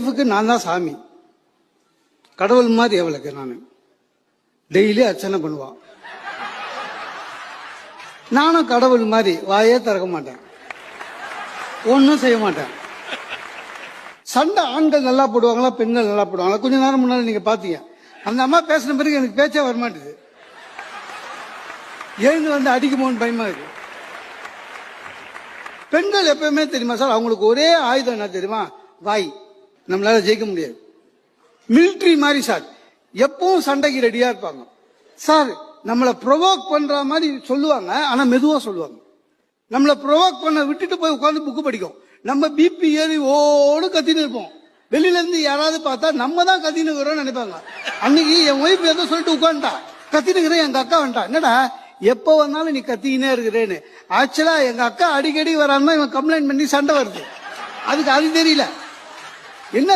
ஒய்ஃபுக்கு நான் தான் சாமி, கடவுள் மாதிரி அவளுக்கு நான் டெய்லி அர்ச்சனை பண்ணுவான். நானும் கடவுள் மாதிரி வாயே திறக்க மாட்டேன், ஒன்றும் செய்ய மாட்டேன். சண்டை ஆண்கள் நல்லா போடுவாங்களா பெண்கள் நல்லா போடுவாங்களா? கொஞ்ச நேரம் முன்னாடி நீங்க பாத்தீங்க, அந்த அம்மா பேசின பிறகு எனக்கு பேச்சே வரமாட்டேது. எழுந்து வந்து அடிக்குமோன்னு பயமா இருக்கு. பெண்கள் எப்பவுமே தெரியுமா சார், அவங்களுக்கு ஒரே ஆயுதம் என்ன தெரியுமா? வாய். நம்மளால ஜெயிக்க முடியாது. மிலிட்ரி மாதிரி சார், எப்பவும் சண்டைக்கு ரெடியா இருப்பாங்க சார். நம்மளை ப்ரொவோக் பண்ற மாதிரி சொல்லுவாங்க, ஆனா மெதுவா சொல்லுவாங்க. நம்மளை ப்ரொவோக் பண்ண விட்டுட்டு போய் உட்காந்து புக்கு படிக்கும். நம்ம பிபி ஏறி ஓடு கத்தின்னு இருப்போம். வெளியில இருந்து யாராவது பார்த்தா நம்ம தான் கத்தின்னு இருக்கிறோம்னு நினைப்பாங்க. அன்னைக்கு என் ஒய்ஃப் ஏதோ சொல்லிட்டு உட்காந்துட்டா, கத்தினுக்கிறேன். எங்க அக்கா வந்துட்டா, என்னடா எப்ப வந்தாலும் நீ கத்தினே இருக்கிறேன்னு. ஆக்சுவலா எங்க அக்கா அடிக்கடி வராம இவன் கம்ப்ளைண்ட் பண்ணி சண்டை வருது. அதுக்கு அது தெரியல என்ன